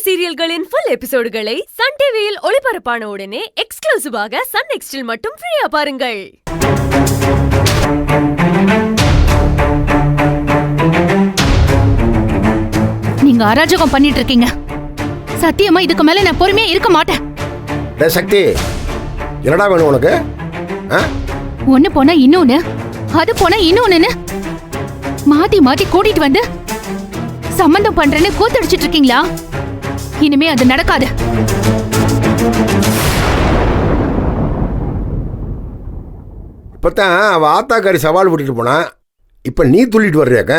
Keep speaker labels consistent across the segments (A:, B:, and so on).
A: சீரியல்களின் full எபிசோடுகளை Sun டிவியில் ஒளிபரப்பான உடனே எக்ஸ்க்ளூசிவாக சன் நெக்ஸ்டில் மட்டும் ஃப்ரீயா பாருங்கள்.
B: நீங்க அராஜகம் பண்ணிட்டு இருக்கீங்க. சத்தியமா இதுக்கு மேல நான் பொறுமையா இருக்க மாட்டேன்.
C: டேய் சக்தி, என்னடா வேணும் உனக்கு?
B: ஒண்ணு போனா இன்னொன்னு, அது போனா இன்னொன்னு, மாத்தி மாத்தி கூட்டிட்டு வந்து சம்பந்தம் பண்றேன்னு கூத்தடிச்சிட்டு இருக்கீங்களா? இனிமே அது நடக்காது.
C: இப்பதான் அவ ஆத்தாக்காரி சவால் விட்டுட்டு போனா, இப்ப நீ துள்ளிட்டு வர்றியாக்க?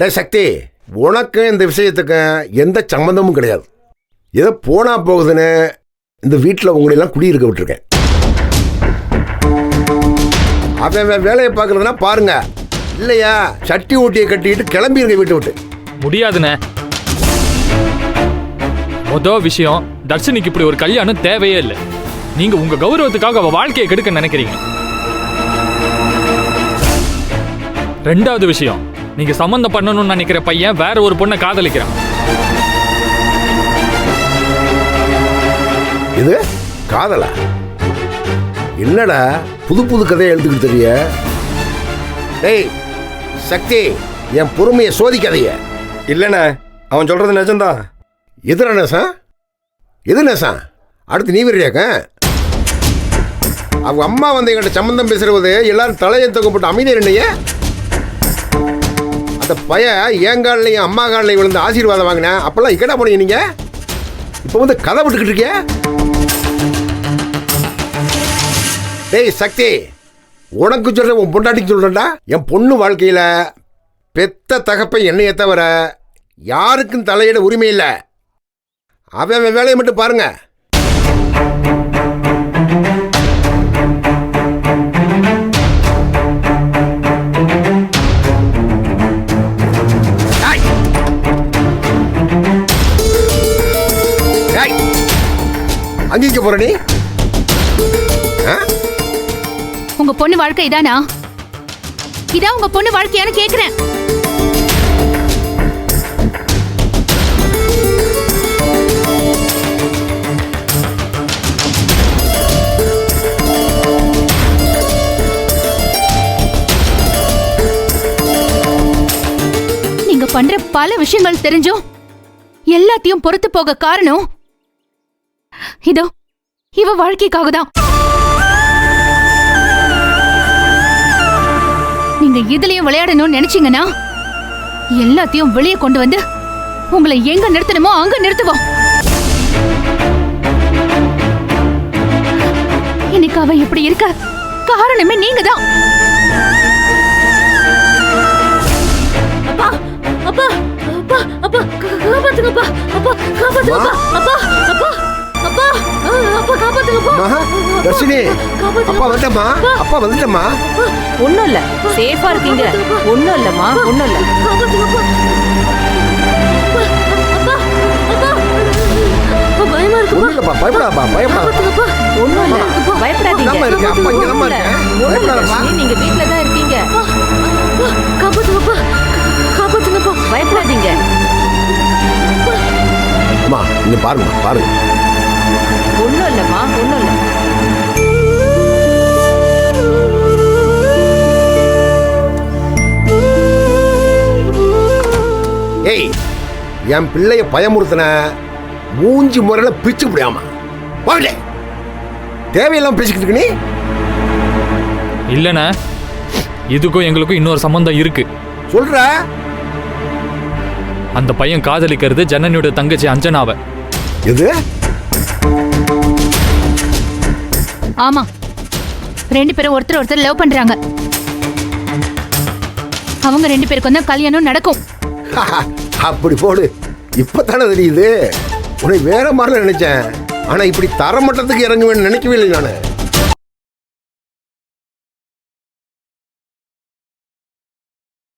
C: டேய் சக்தி, உனக்கு இந்த விஷயத்துக்கு எந்த சம்பந்தமும் கிடையாது. ஏதோ போனா போகுதுன்னு இந்த வீட்டில் உங்களெல்லாம் குடியிருக்க விட்டுருக்கேன். அவன் வேலையை பார்க்கறதுனா பாருங்க, இல்லையா சட்டி ஊட்டியை கட்டிட்டு கிளம்பிருங்க வீட்டை விட்டு.
D: முடியாதுண்ணே. மொதல் விஷயம், தர்ஷினிக்கு இப்படி ஒரு கல்யாணம் தேவையே இல்லை. நீங்க உங்க கௌரவத்துக்காக அவ வாழ்க்கையை கெடுக்க நினைக்கிறீங்க. ரெண்டாவது விஷயம், நீங்க சம்பந்தம் பண்ணணும்னு நினைக்கிற பையன் வேற ஒரு பொண்ணை காதலிக்கிறான்.
C: இது காதலா? என்னடா புது புது கதையை எழுதுக்கிட்டு தெரிய? டேய் சக்தி, என் பொறுமையை சோதிக்காதைய.
E: இல்லைண்ணே, அவன் சொல்றது நிஜம்தான்.
C: எதுனா நேசா? எது நேசா? அடுத்து நீ வர்றியாக்க? அவங்க அம்மா வந்து எங்கிட்ட சம்பந்தம் பேசுறது எல்லாரும் தலையை தொங்கப்பட்டு அமைதியா இருந்தீங்க. அந்த பையன் என் காலிலையும் அம்மா காலிலையும் விழுந்து ஆசீர்வாதம் வாங்கினேன். அப்பெல்லாம் இக்கடா போனீங்க நீங்க. இப்போ வந்து கதை விட்டுக்கிட்டு இருக்கிய. டேய் சக்தி, உனக்கு சொல்றேன், உன் பொண்டாட்டிக்கு சொல்றேன்டா. என் பொண்ணு வாழ்க்கையில பெத்த தகப்பை என்னைய தவிர யாருக்கும் தலையிட உரிமை இல்லை. அவன் வேலையை மட்டும் பாருங்க. அங்கிக்க போற நீ?
B: உங்க பொண்ணு வாழ்க்கை இதானா? இதான் உங்க பொண்ணு வாழ்க்கையான்னு கேக்குறேன். நீங்க பண்ற பல விஷயங்கள் தெரிஞ்சும் எல்லாத்தையும் பொறுத்து போக காரணம் இதோ இவ வாழ்க்கைக்காக தான். நீங்க இதுலயும் விளையாடணும்னு நினைச்சீங்கன்னா எல்லாத்தையும் வெளியே கொண்டு வந்து உங்களை எங்க நிறுத்தணுமோ அங்க நிறுத்துவோம். இன்னைக்கு அவ இப்படி இருக்க காரணமே நீங்க தான். அப்பா அப்பா அப்பா அப்பா காப்பாத்துங்கப்பா. அப்பா காப்பாத்துங்கப்பா. அப்பா அப்பா அப்பா அப்பா காப்பாத்துங்கப்பா.
C: தர்ஷினி, அப்பா வந்துட்டமா? அப்பா வந்துட்டமா?
A: ஒண்ணும் இல்ல, சேஃபா இருக்கீங்க. ஒண்ணும் இல்லம்மா, ஒண்ணும் இல்ல.
B: காப்பாத்துங்கப்பா. அப்பா அப்பா அப்பா பயமா இருக்குப்பா.
C: ஒண்ணும் இல்லப்பா, பயப்படாதப்பா, பயப்படாதப்பா.
A: ஒண்ணும் இல்ல, பயப்படாதீங்க.
C: நம்ம இருக்கேன், அப்பா இங்க நம்ம இருக்கேன். பயப்படாதப்பா.
A: நீங்க வீட்ல தான் இருக்கீங்க.
B: காப்பாத்துங்கப்பா, காப்பாத்துங்கப்பா.
A: பயப்படாதீங்க.
C: அம்மா இங்க பாருங்க, பாருங்க.
A: ஒண்ணும் இல்லம்மா, ஒண்ணும் இல்ல.
C: ஏய், என் பிள்ளைய பயமுறுத்தின மூஞ்சி முறையில பிச்சு முடியாம வாங்கலே. தேவையெல்லாம் பேசிக்கிட்டு இருக்க நீ.
D: இல்லைண்ணே, இதுக்கும் எங்களுக்கும் இன்னொரு சம்பந்தம் இருக்கு.
C: சொல்ற?
D: அந்த பையன் காதலிக்கிறது ஜனனியோட தங்கச்சி அஞ்சனாவை.
C: எது?
B: ஆமா, ரெண்டு பேரும் ஒருத்தர் ஒருத்தர் லவ் பண்றாங்க. அவங்க ரெண்டு பேருக்கும் தான் கல்யாணம் நடக்கும்.
C: அப்படி போடு. இப்பதானே தெரியுது. உன்னை வேற மாதிரி நினைச்சேன். ஆனா இப்படி தரமட்டத்துக்கு இறங்குவேன்னு நினைக்கவே இல்லை நானு.